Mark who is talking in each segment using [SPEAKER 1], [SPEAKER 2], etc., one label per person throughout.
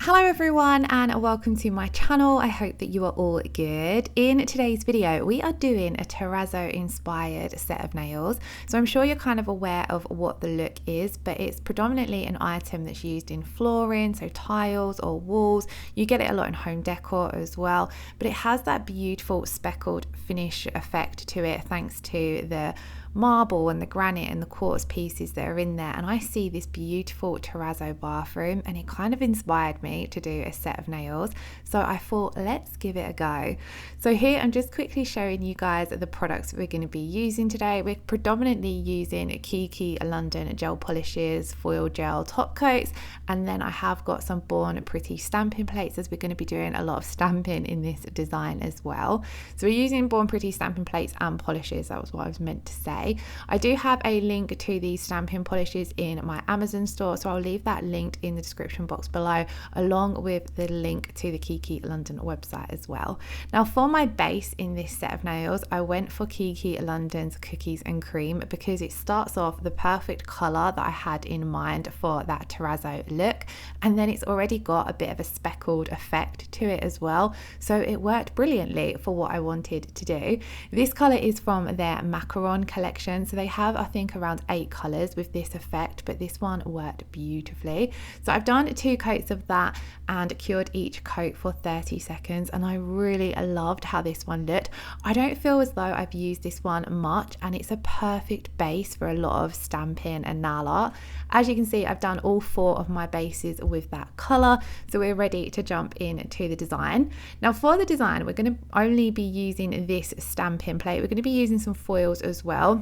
[SPEAKER 1] Hello everyone and welcome to my channel. I hope that you are all good. In today's video we are doing a Terrazzo inspired set of nails. So I'm sure you're kind of aware of what the look is, but it's predominantly an item that's used in flooring, so tiles or walls. You get it a lot in home decor as well, but it has that beautiful speckled finish effect to it thanks to the marble and the granite and the quartz pieces that are in there. And I see this beautiful terrazzo bathroom and it kind of inspired me to do a set of nails, so I thought let's give it a go. So here I'm just quickly showing you guys the products we're going to be using today. We're predominantly using Kiki London gel polishes, foil gel top coats, and then I have got some Born Pretty stamping plates, as we're going to be doing a lot of stamping in this design as well. So we're using Born Pretty stamping plates and polishes. That was what I was meant to say. I do have a link to these stamping polishes in my Amazon store, so I'll leave that linked in the description box below, along with the link to the Kiki London website as well. Now for my base in this set of nails, I went for Kiki London's Cookies and Cream because it starts off the perfect colour that I had in mind for that terrazzo look, and then it's already got a bit of a speckled effect to it as well, so it worked brilliantly for what I wanted to do. This colour is from their Macaron collection, so they have I think around 8 colours with this effect, but this one worked beautifully. So I've done 2 coats of that and cured each coat for 30 seconds, and I really loved how this one looked. I don't feel as though I've used this one much, and it's a perfect base for a lot of stamping and nail art. As you can see, I've done all 4 of my bases with that colour, so we're ready to jump into the design. Now for the design, we're going to only be using this stamping plate. We're going to be using some foils as well,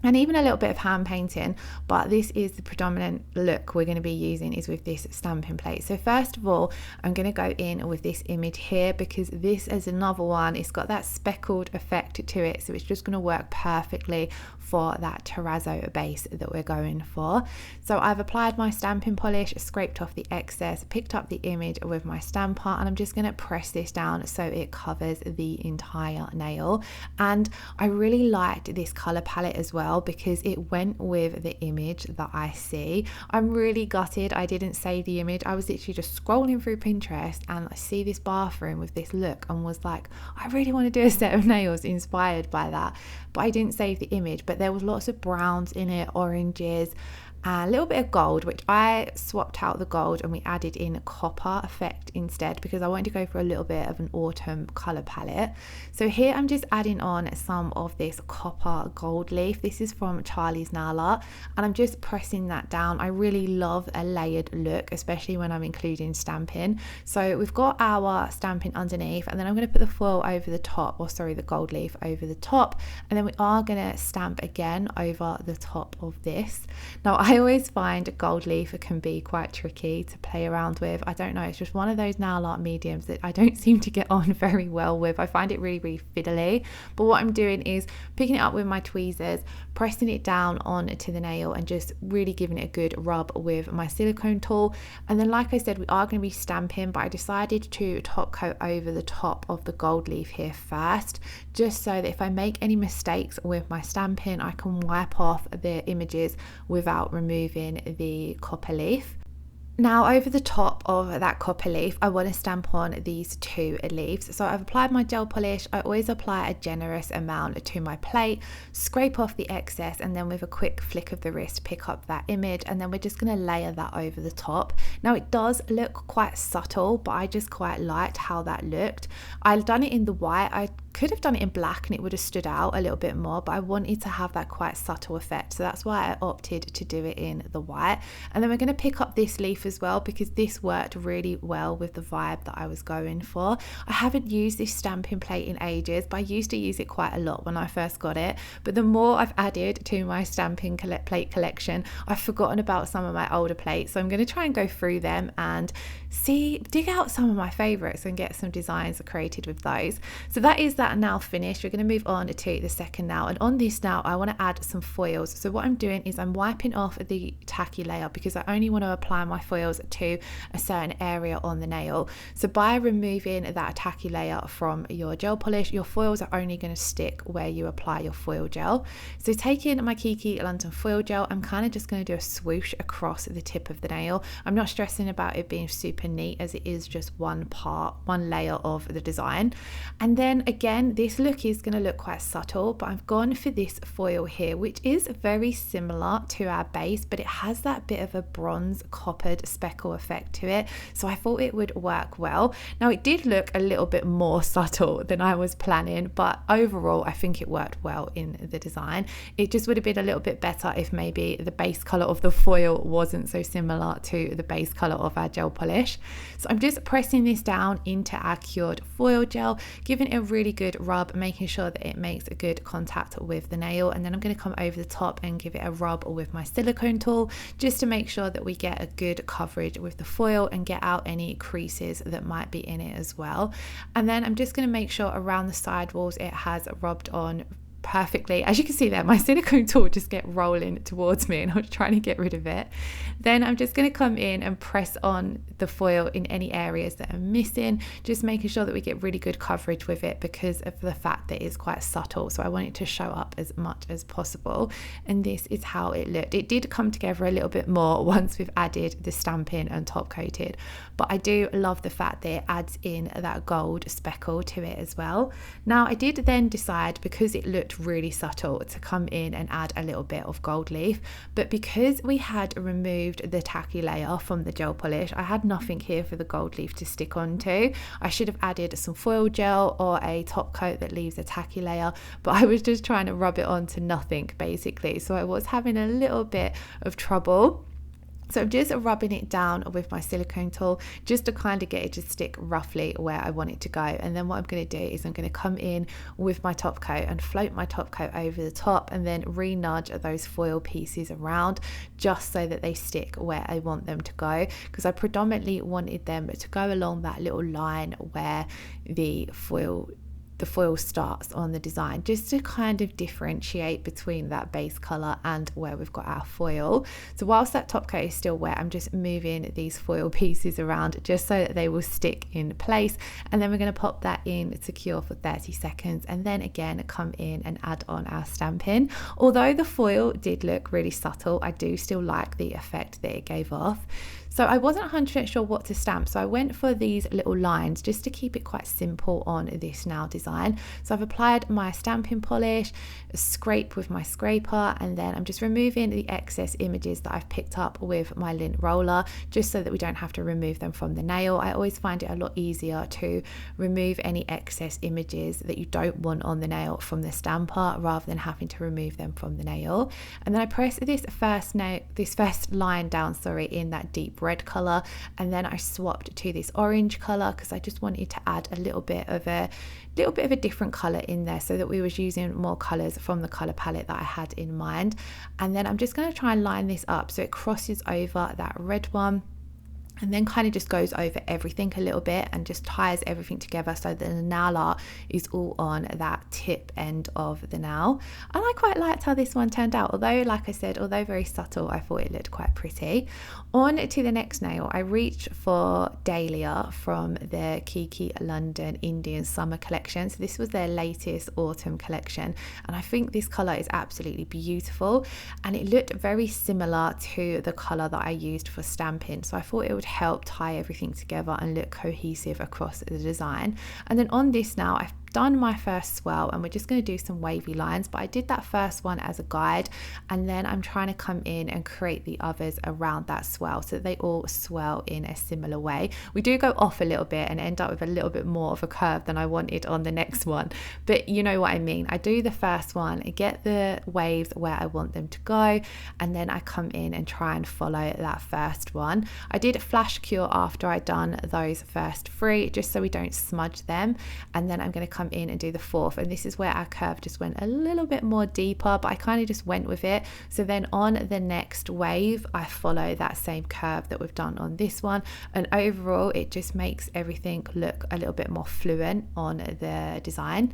[SPEAKER 1] and even a little bit of hand painting, but this is the predominant look we're going to be using is with this stamping plate. So first of all, I'm going to go in with this image here because this is another one. It's got that speckled effect to it, so it's just going to work perfectly for that terrazzo base that we're going for. So I've applied my stamping polish, scraped off the excess, picked up the image with my stamper, and I'm just going to press this down so it covers the entire nail. And I really liked this color palette as well because it went with the image that I see. I'm really gutted I didn't save the image. I was literally just scrolling through Pinterest and I see this bathroom with this look and was like, I really want to do a set of nails inspired by that, but I didn't save the image. But there was lots of browns in it, oranges, a little bit of gold, which I swapped out the gold and we added in copper effect instead because I wanted to go for a little bit of an autumn color palette. So here I'm just adding on some of this copper gold leaf. This is from Charlie's Nail Art, and I'm just pressing that down. I really love a layered look, especially when I'm including stamping. So we've got our stamping underneath, and then I'm going to put the foil over the top, or sorry, the gold leaf over the top, and then we are going to stamp again over the top of this. Now I always find gold leaf can be quite tricky to play around with. I don't know, it's just one of those nail art mediums that I don't seem to get on very well with. I find it really fiddly, but what I'm doing is picking it up with my tweezers, pressing it down onto the nail and just really giving it a good rub with my silicone tool. And then like I said, we are going to be stamping, but I decided to top coat over the top of the gold leaf here first, just so that if I make any mistakes with my stamping, I can wipe off the images without removing the copper leaf. Now over the top of that copper leaf, I want to stamp on these 2 leaves. So I've applied my gel polish. I always apply a generous amount to my plate, scrape off the excess, and then with a quick flick of the wrist pick up that image, and then we're just going to layer that over the top. Now it does look quite subtle, but I just quite liked how that looked. I've done it in the white. I could have done it in black and it would have stood out a little bit more, but I wanted to have that quite subtle effect, so that's why I opted to do it in the white. And then we're going to pick up this leaf as well because this worked really well with the vibe that I was going for. I haven't used this stamping plate in ages, but I used to use it quite a lot when I first got it, but the more I've added to my stamping plate collection, I've forgotten about some of my older plates, so I'm going to try and go through them and dig out some of my favorites and get some designs created with those. So that is that that nail finished, we're going to move on to the second nail, and on this nail I want to add some foils. So what I'm doing is I'm wiping off the tacky layer because I only want to apply my foils to a certain area on the nail. So by removing that tacky layer from your gel polish, your foils are only going to stick where you apply your foil gel. So taking my Kiki London foil gel, I'm kind of just going to do a swoosh across the tip of the nail. I'm not stressing about it being super neat, as it is just one layer of the design. And then again, this look is going to look quite subtle, but I've gone for this foil here, which is very similar to our base, but it has that bit of a bronze coppered speckle effect to it, so I thought it would work well. Now it did look a little bit more subtle than I was planning, but overall I think it worked well in the design. It just would have been a little bit better if maybe the base color of the foil wasn't so similar to the base color of our gel polish. So I'm just pressing this down into our cured foil gel, giving it a really good rub, making sure that it makes a good contact with the nail, and then I'm going to come over the top and give it a rub with my silicone tool just to make sure that we get a good coverage with the foil and get out any creases that might be in it as well. And then I'm just going to make sure around the side walls it has rubbed on perfectly. As you can see there, my silicone tool just get rolling towards me and I was trying to get rid of it. Then I'm just going to come in and press on the foil in any areas that are missing, just making sure that we get really good coverage with it because of the fact that it's quite subtle, so I want it to show up as much as possible. And this is how it looked. It did come together a little bit more once we've added the stamping and top coated, but I do love the fact that it adds in that gold speckle to it as well. Now I did then decide, because it looked really subtle, to come in and add a little bit of gold leaf, but because we had removed the tacky layer from the gel polish, I had nothing here for the gold leaf to stick onto. I should have added some foil gel or a top coat that leaves a tacky layer, but I was just trying to rub it onto nothing basically, so I was having a little bit of trouble. So I'm just rubbing it down with my silicone tool just to kind of get it to stick roughly where I want it to go. And then what I'm going to do is I'm going to come in with my top coat and float my top coat over the top and then re-nudge those foil pieces around just so that they stick where I want them to go, because I predominantly wanted them to go along that little line where the foil starts on the design, just to kind of differentiate between that base color and where we've got our foil. So whilst that top coat is still wet, I'm just moving these foil pieces around just so that they will stick in place, and then we're going to pop that in to cure for 30 seconds and then again come in and add on our stamping. Although the foil did look really subtle, I do still like the effect that it gave off. So I wasn't 100% sure what to stamp, so I went for these little lines just to keep it quite simple on this nail design. So I've applied my stamping polish, scrape with my scraper, and then I'm just removing the excess images that I've picked up with my lint roller, just so that we don't have to remove them from the nail. I always find it a lot easier to remove any excess images that you don't want on the nail from the stamper rather than having to remove them from the nail. And then I press this first line down, in that deep red color, and then I swapped to this orange color because I just wanted to add a little bit of a different color in there, so that we was using more colors from the color palette that I had in mind. And then I'm just going to try and line this up so it crosses over that red one, and then kind of just goes over everything a little bit and just ties everything together so that the nail art is all on that tip end of the nail. And I quite liked how this one turned out, although like I said, although very subtle, I thought it looked quite pretty. On to the next nail, I reached for Dahlia from the Kiki London Indian Summer collection. So this was their latest autumn collection, and I think this colour is absolutely beautiful, and it looked very similar to the colour that I used for stamping, so I thought it would help tie everything together and look cohesive across the design. And then on this now, I've done my first swirl and we're just going to do some wavy lines, but I did that first one as a guide, and then I'm trying to come in and create the others around that swirl so that they all swirl in a similar way. We do go off a little bit and end up with a little bit more of a curve than I wanted on the next one, but you know what I mean. I do the first one, I get the waves where I want them to go, and then I come in and try and follow that first one. I did flash cure after I'd done those first three just so we don't smudge them, and then I'm going to come come in and do the fourth, and this is where our curve just went a little bit more deeper, but I kind of just went with it. So then on the next wave I follow that same curve that we've done on this one, and overall it just makes everything look a little bit more fluent on the design.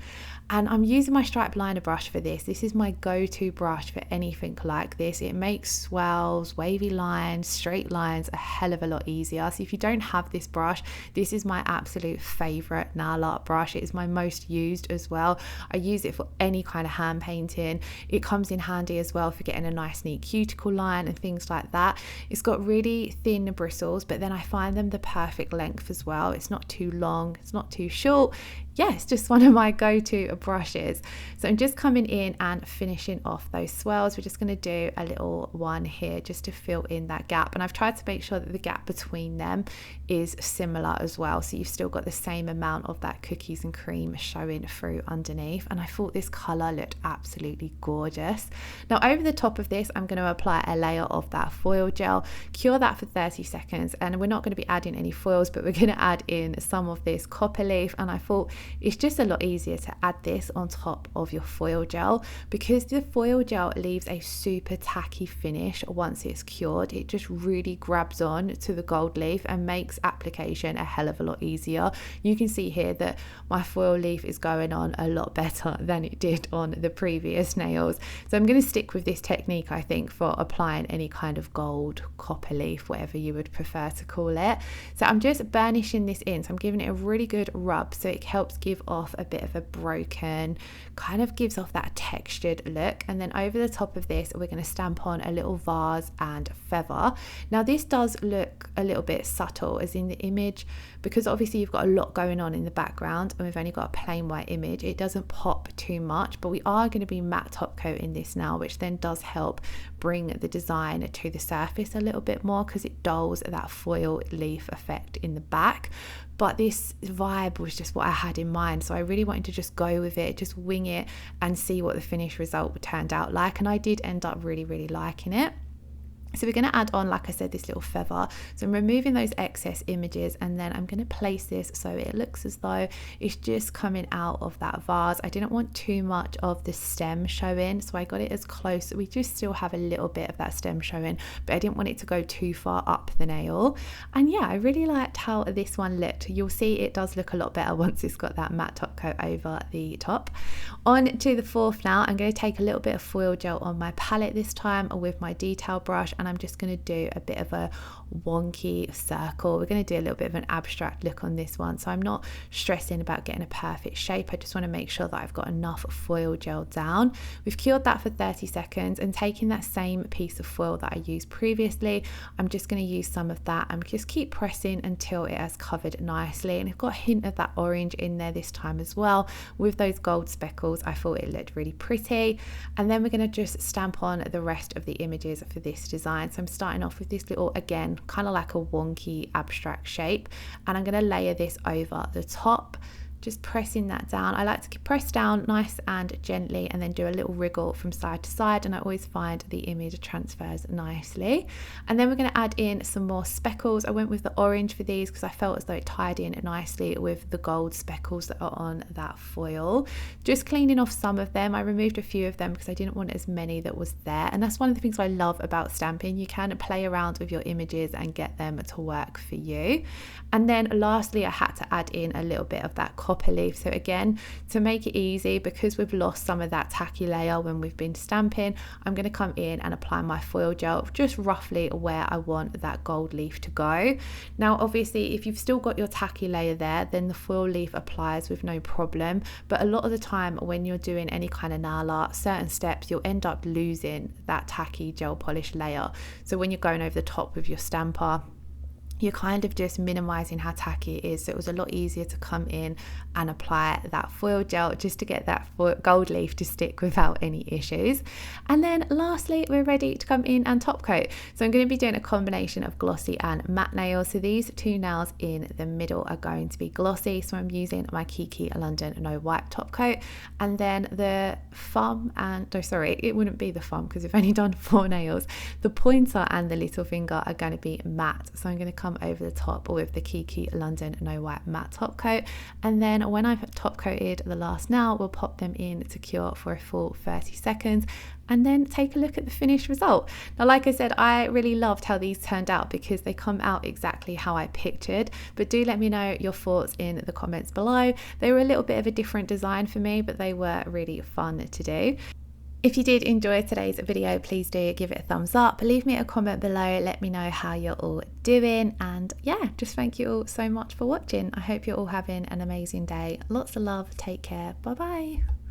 [SPEAKER 1] And I'm using my stripe liner brush for this. This is my go-to brush for anything like this. It makes swirls, wavy lines, straight lines a hell of a lot easier. So if you don't have this brush, this is my absolute favorite nail art brush. It is my most used as well. I use it for any kind of hand painting. It comes in handy as well for getting a nice neat cuticle line and things like that. It's got really thin bristles, but then I find them the perfect length as well. It's not too long, it's not too short. Yeah, it's just one of my go-to brushes. So I'm just coming in and finishing off those swirls. We're just going to do a little one here just to fill in that gap, and I've tried to make sure that the gap between them is similar as well, so you've still got the same amount of that cookies and cream showing through underneath. And I thought this color looked absolutely gorgeous. Now over the top of this I'm going to apply a layer of that foil gel, cure that for 30 seconds, and we're not going to be adding any foils, but we're going to add in some of this copper leaf. And I thought it's just a lot easier to add this on top of your foil gel, because the foil gel leaves a super tacky finish once it's cured. It just really grabs on to the gold leaf and makes application a hell of a lot easier. You can see here that my foil leaf is going on a lot better than it did on the previous nails. So I'm going to stick with this technique, I think, for applying any kind of gold, copper leaf, whatever you would prefer to call it. So I'm just burnishing this in, so I'm giving it a really good rub so it helps give off a bit of a broken, kind of gives off that textured look. And then over the top of this we're going to stamp on a little vase and feather. Now this does look a little bit subtle as in the image, because obviously you've got a lot going on in the background and we've only got a plain white image. It doesn't pop too much, but we are going to be matte top coating this now, which then does help bring the design to the surface a little bit more, because it dulls that foil leaf effect in the back. But this vibe was just what I had in mind, so I really wanted to just go with it, just wing it and see what the finished result turned out like, and I did end up really liking it. So we're going to add on, like I said, this little feather. So I'm removing those excess images, and then I'm going to place this so it looks as though it's just coming out of that vase. I didn't want too much of the stem showing, so I got it as close. We just still have a little bit of that stem showing, but I didn't want it to go too far up the nail. And yeah, I really liked how this one looked. You'll see it does look a lot better once it's got that matte top coat over the top. On to the fourth now. I'm going to take a little bit of foil gel on my palette this time with my detail brush, and I'm just going to do a bit of a wonky circle. We're going to do a little bit of an abstract look on this one, so I'm not stressing about getting a perfect shape. I just want to make sure that I've got enough foil gel down. We've cured that for 30 seconds, and taking that same piece of foil that I used previously, I'm just going to use some of that and just keep pressing until it has covered nicely. And I've got a hint of that orange in there this time as well with those gold speckles. I thought it looked really pretty. And then we're going to just stamp on the rest of the images for this design. So I'm starting off with this little, again, kind of like a wonky abstract shape, and I'm going to layer this over the top, just pressing that down. I like to press down nice and gently and then do a little wriggle from side to side, and I always find the image transfers nicely. And then we're going to add in some more speckles. I went with the orange for these because I felt as though it tied in nicely with the gold speckles that are on that foil. Just cleaning off some of them. I removed a few of them because I didn't want as many that was there, and that's one of the things I love about stamping. You can play around with your images and get them to work for you. And then lastly, I had to add in a little bit of that copper leaf. So again, to make it easy, because we've lost some of that tacky layer when we've been stamping, I'm going to come in and apply my foil gel just roughly where I want that gold leaf to go. Now obviously if you've still got your tacky layer there, then the foil leaf applies with no problem, but a lot of the time when you're doing any kind of nail art, certain steps you'll end up losing that tacky gel polish layer. So when you're going over the top with your stamper, you're kind of just minimizing how tacky it is. So it was a lot easier to come in and apply that foil gel just to get that gold leaf to stick without any issues. And then lastly, we're ready to come in and top coat. So I'm going to be doing a combination of glossy and matte nails. So these two nails in the middle are going to be glossy, so I'm using my Kiki London No Wipe top coat. And then the thumb and, oh sorry, it wouldn't be the thumb because we've only done 4 nails. The pointer and the little finger are going to be matte. So I'm going to come come over the top with the Kiki London No Wipe Matte Top Coat. And then when I've top coated the last nail, we'll pop them in to cure for a full 30 seconds and then take a look at the finished result. Now, like I said, I really loved how these turned out because they come out exactly how I pictured, but do let me know your thoughts in the comments below. They were a little bit of a different design for me, but they were really fun to do. If you did enjoy today's video, please do give it a thumbs up, leave me a comment below, let me know how you're all doing, and yeah, just thank you all so much for watching. I hope you're all having an amazing day. Lots of love, take care, bye bye.